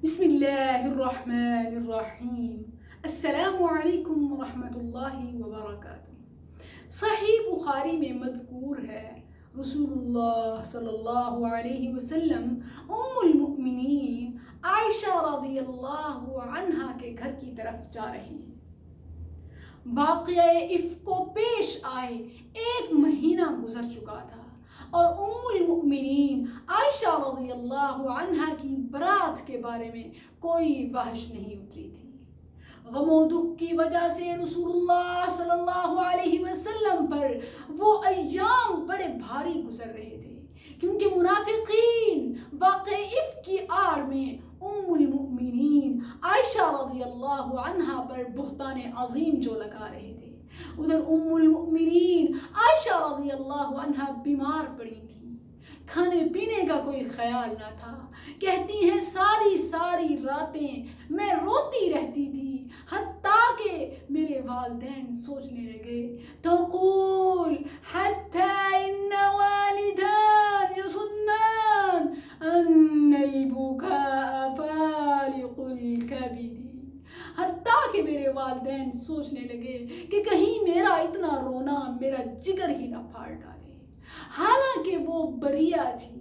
بسم اللہ الرحمن الرحیم السلام علیکم ورحمۃ اللہ وبرکاتہ۔ صحیح بخاری میں مذکور ہے رسول اللہ صلی اللہ علیہ وسلم ام المؤمنین عائشہ رضی اللہ عنہا کے گھر کی طرف جا رہے ہیں۔ واقعہ افک کو پیش آئے 1 مہینہ گزر چکا تھا اور ام المؤمنین عائشہ رضی اللہ عنہا کی برات کے بارے میں کوئی وحش نہیں اتری تھی۔ غم و دکھ کی وجہ سے رسول اللہ صلی اللہ علیہ وسلم پر وہ ایام بڑے بھاری گزر رہے تھے، کیونکہ منافقین واقع افک کی آڑ میں ام المؤمنین عائشہ رضی اللہ عنہا پر بہتان عظیم جو لگا رہے تھے۔ ادھر ام المؤمنین عائشہ رضی اللہ عنہا بیمار پڑی تھی، کھانے پینے کا کوئی خیال نہ تھا۔ کہتی ہیں ساری راتیں میں روتی رہتی تھی، حتیٰ کہ میرے والدین سوچنے لگے تقول حتى ان والدان يظنان ان البكاء فالق الكبد، حتیٰ کہ میرے والدین سوچنے لگے کہ کہیں میرا اتنا رونا میرا جگر ہی نہ پھاڑ ڈالے۔ حالانکہ وہ بریہ تھی،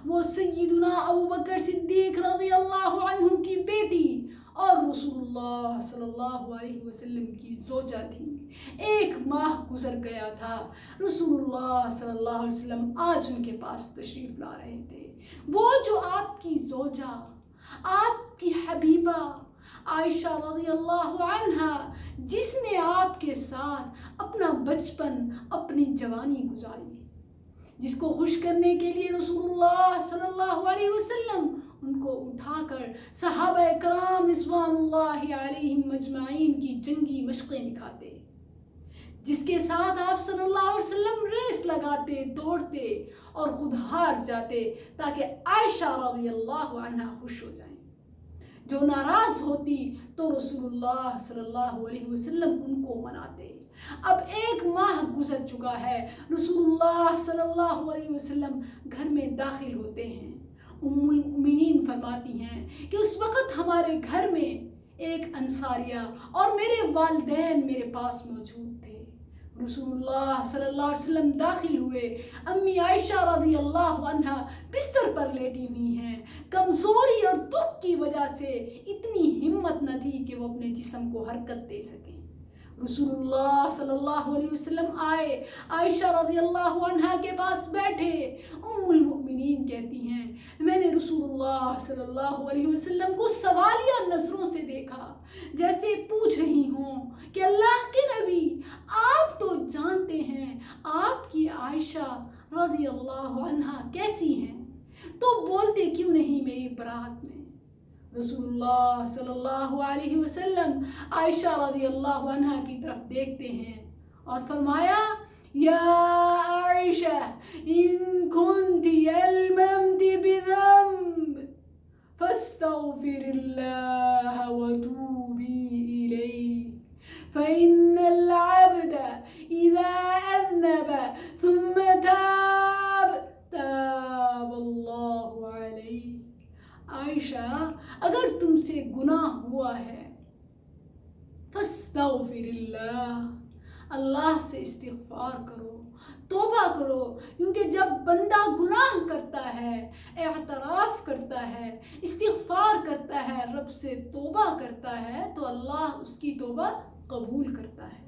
وہ سیدنا ابوبکر صدیق رضی اللہ عنہ کی بیٹی اور رسول اللہ صلی اللہ علیہ وسلم کی زوجہ تھی۔ 1 ماہ گزر گیا تھا، رسول اللہ صلی اللہ علیہ وسلم آج ان کے پاس تشریف لا رہے تھے۔ وہ جو آپ کی زوجہ، آپ کی حبیبہ عائشہ رضی اللہ عنہا، جس نے آپ کے ساتھ اپنا بچپن، اپنی جوانی گزاری، جس کو خوش کرنے کے لیے رسول اللہ صلی اللہ علیہ وسلم ان کو اٹھا کر صحابہ کرام رضوان اللہ علیہم اجمعین کی جنگی مشقیں دکھاتے، جس کے ساتھ آپ صلی اللہ علیہ وسلم ریس لگاتے، دوڑتے اور خود ہار جاتے تاکہ عائشہ رضی اللہ عنہا خوش ہو جائیں۔ جو ناراض ہوتی تو رسول اللہ صلی اللہ علیہ وسلم ان کو مناتے۔ اب 1 ماہ گزر چکا ہے، رسول اللہ صلی اللہ علیہ وسلم گھر میں داخل ہوتے ہیں۔ ام المؤمنین فرماتی ہیں کہ اس وقت ہمارے گھر میں ایک انصاریہ اور میرے والدین میرے پاس موجود تھے۔ رسول اللہ صلی اللہ علیہ وسلم داخل ہوئے، امی عائشہ رضی اللہ عنہا بستر پر لیٹی ہوئی ہیں۔ کمزوری اور دکھ کی وجہ سے اتنی ہمت نہ تھی کہ وہ اپنے جسم کو حرکت دے سکیں۔ رسول اللہ صلی اللہ علیہ وسلم آئے، عائشہ رضی اللہ عنہا کے پاس بیٹھے۔ ام المؤمنین کہتی ہیں میں نے رسول اللہ صلی اللہ علیہ وسلم کو سوالیہ نظروں سے دیکھا، جیسے پوچھ رہی ہوں کہ اللہ کے نبی، آپ تو جانتے ہیں آپ کی عائشہ رضی اللہ عنہا کیسی ہیں، تو بولتے کیوں نہیں میری برات میں؟ رسول اللہ صلی اللہ علیہ وسلم عائشہ رضی اللہ عنہا کی طرف دیکھتے ہیں اور فرمایا یا عائشہ ان کنت الممت بذنب فاستغفر اللہ وتوبی الیہ فإن العبد اذا اذنب ثم تاب تاب اللہ علیہ۔ عائشہ اگر تم سے گناہ ہوا ہے فاستغفر اللہ سے استغفار کرو، توبہ کرو، کیونکہ جب بندہ گناہ کرتا ہے، اعتراف کرتا ہے، استغفار کرتا ہے، رب سے توبہ کرتا ہے تو اللہ اس کی توبہ قبول کرتا ہے۔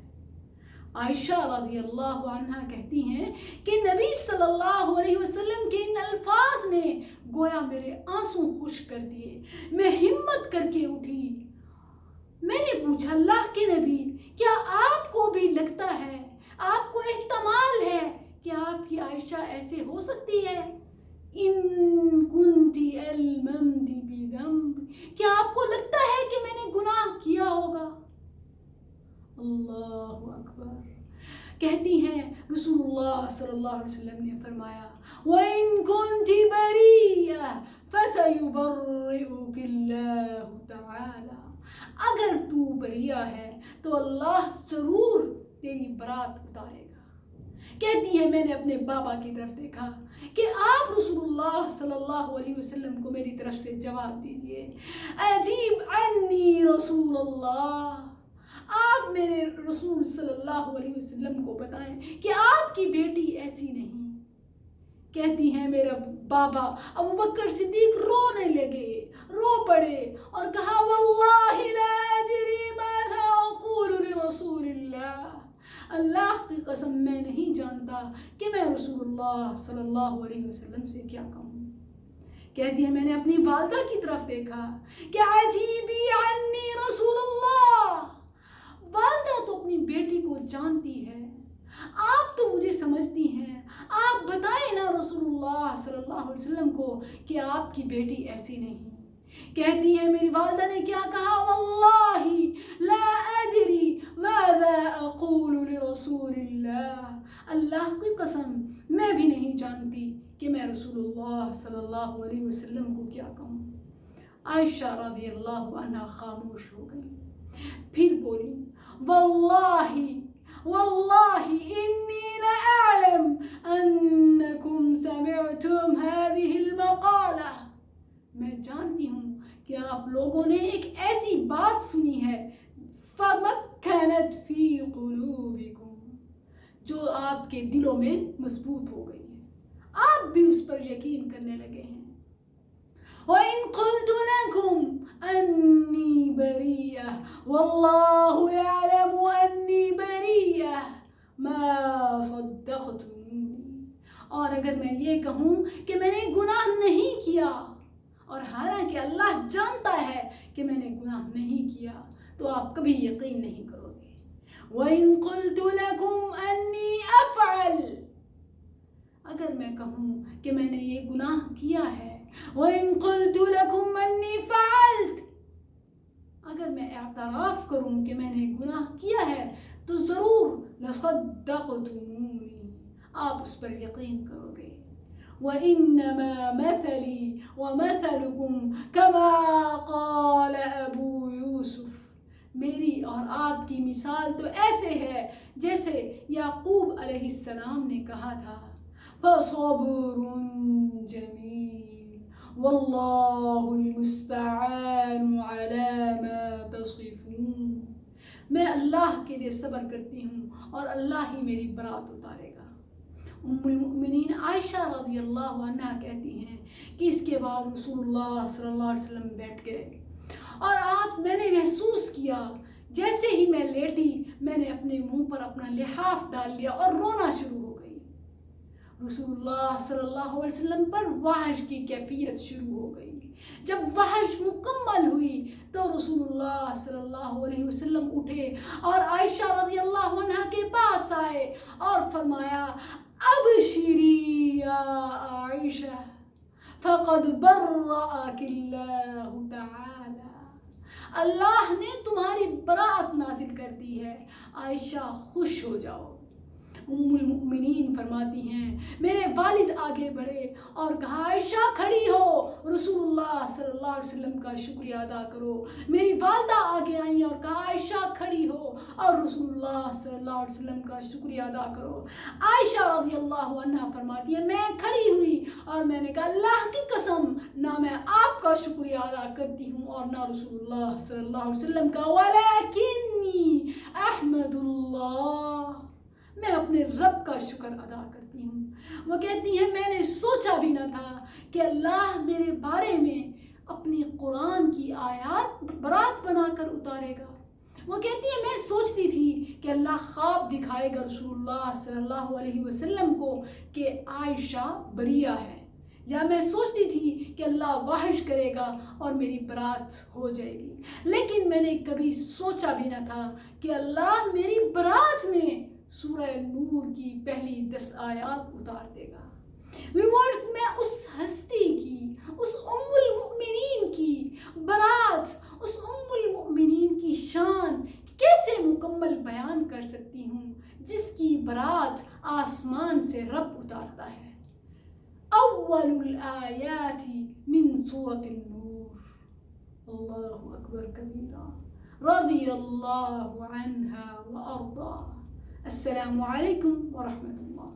عائشہ رضی اللہ عنہا کہتی ہیں کہ نبی صلی اللہ علیہ وسلم کے ان الفاظ نے گویا میرے آنسو خشک کر دیے۔ میں ہمت کر کے اٹھی، میں نے پوچھا اللہ کے نبی کیا آپ کو بھی لگتا ہے، آپ کو احتمال ہے کہ آپ کی عائشہ ایسے ہو سکتی ہے؟ ان کنتی الممت بذنب، کیا آپ کو لگتا ہے کہ میں نے گناہ کیا ہوگا؟ اللہ اکبر۔ کہتی ہیں رسول اللہ صلی اللہ علیہ وسلم نے فرمایا وَإِن كُنْتِ بَرِيئَةً فَسَيُبَرِّئُكِ اللَّهُ تَعَالَى، اگر تو بریہ ہے تو اللہ ضرور تیری برات اتارے گا۔ کہتی ہے میں نے اپنے بابا کی طرف دیکھا کہ آپ رسول اللہ صلی اللہ علیہ وسلم کو میری طرف سے جواب دیجئے، عجیب عنی رسول اللہ، آپ میرے رسول صلی اللہ علیہ وسلم کو بتائیں کہ آپ کی بیٹی ایسی نہیں۔ کہتی ہیں میرا بابا ابو بکر صدیق رونے لگے، رو پڑے اور کہا واللہ لا ادری ماذا اقول لرسول اللہ، اللہ کی قسم میں نہیں جانتا کہ میں رسول اللہ صلی اللہ علیہ وسلم سے کیا کہوں۔ کہتی ہے میں نے اپنی والدہ کی طرف دیکھا کہ عجیبی عنی رسول اللہ، والدہ تو اپنی بیٹی کو جانتی ہے، آپ تو مجھے سمجھتی ہیں، آپ بتائیں نا رسول اللہ صلی اللہ علیہ وسلم کو کہ آپ کی بیٹی ایسی نہیں۔ کہتی ہے میری والدہ نے کیا کہا، واللہ لا ادری ماذا اقول لرسول اللہ، اللہ کی قسم میں بھی نہیں جانتی کہ میں رسول اللہ صلی اللہ علیہ وسلم کو کیا کہوں۔ عائشہ رضی اللہ عنہا خاموش ہو گئی، پھر بولی واللہ واللہ انی لأعلم انکم سمعتم هذه المقالہ، میں جانتی ہوں کہ آپ لوگوں نے ایک ایسی بات سنی ہے فمکنت فی قلوبکم، جو آپ کے دلوں میں مضبوط ہو گئی ہے، آپ بھی اس پر یقین کرنے لگے ہیں۔ وَإِن قُلْتُ لَكُمْ أَنِّي بَرِيئَةٌ وَاللَّهُ يَعْلَمُ أَنِّي بَرِيئَةٌ مَا صَدَّقْتُمُونِي، اور اگر میں یہ کہوں کہ میں نے گناہ نہیں کیا اور حالانکہ اللہ جانتا ہے کہ میں نے گناہ نہیں کیا تو آپ کبھی یقین نہیں کرو گے۔ وَإِن قُلْتُ لَكُمْ أَنِّي أَفْعَلُ، اگر میں کہوں کہ میں نے یہ گناہ کیا ہے، وَإِن قُلْتُ لَكُمْ أَنِّي فَعَلْتُ، اگر میں اعتراف کروں کہ میں نے گناہ کیا ہے تو ضرور لَصَدَّقْتُمُونِي، آپ اس پر یقین کرو گے۔ وَإِنَّمَا مَثَلِي وَمَثَلُكُمْ كَمَا قَالَ أَبُو يُوسُف، میری اور آپ کی مثال تو ایسے ہے جیسے یعقوب علیہ السلام نے کہا تھا، فَصَبْرٌ جَمِيلٌ وَاللَّهُ الْمُسْتَعَانُ عَلَى مَا تَصِفُونَ، میں اللہ کے لیے صبر کرتی ہوں اور اللہ ہی میری برات اتارے گا۔ ام المؤمنین عائشہ رضی اللہ عنہا کہتی ہیں کہ اس کے بعد رسول اللہ صلی اللہ علیہ وسلم بیٹھ گئے اور میں نے محسوس کیا جیسے ہی میں لیٹی میں نے اپنے منہ پر اپنا لحاف ڈال لیا اور رونا شروع ہو گئی۔ رسول اللہ صلی اللہ علیہ وسلم پر وحش کی کیفیت شروع ہو گئی۔ جب وحش مکمل ہوئی تو رسول اللہ صلی اللہ علیہ وسلم اٹھے اور عائشہ رضی اللہ عنہا کے پاس آئے اور فرمایا ابشری یا عائشہ فقد برأک اللہ تعالی، اللہ نے تمہاری برات نازل کر دی ہے، عائشہ خوش ہو جاؤ۔ ام المؤمنین فرماتی ہیں میرے والد آگے بڑھے اور کہا عائشہ کھڑی ہو، رسول اللہ صلی اللہ علیہ وسلم کا شکریہ ادا کرو۔ میری والدہ آگے آئیں اور کہا عائشہ کھڑی ہو اور رسول اللہ صلی اللہ علیہ وسلم کا شکریہ ادا کرو۔ عائشہ رضی اللہ عنہا فرماتی ہے میں کھڑی ہوئی اور میں نے کہا اللہ کی قسم نہ میں آپ کا شکریہ ادا کرتی ہوں اور نہ رسول اللہ صلی اللہ علیہ وسلم کا، ولیکنی احمد اللہ، میں اپنے رب کا شکر ادا کرتی ہوں۔ وہ کہتی ہیں میں نے سوچا بھی نہ تھا کہ اللہ میرے بارے میں اپنی قرآن کی آیات برات بنا کر اتارے گا۔ وہ کہتی ہے میں سوچتی تھی کہ اللہ خواب دکھائے گا رسول اللہ صلی اللہ علیہ وسلم کو کہ عائشہ بریہ ہے، یا میں سوچتی تھی کہ اللہ وحش کرے گا اور میری برات ہو جائے گی، لیکن میں نے کبھی سوچا بھی نہ تھا کہ اللہ میری برات میں سورہ نور کی پہلی 10 آیات اتار دے گا۔ ویورز میں اس ہستی کی، اس ام المؤمنین کی برات، اس ام المؤمنین کی شان کیسے مکمل بیان کر سکتی ہوں جس کی برات آسمان سے رب اتارتا ہے۔ اول الآیات من سورة النور، اللہ اکبر کبیرہ، رضی اللہ عنہا وارضاہ، السلام علیکم ورحمۃ اللہ.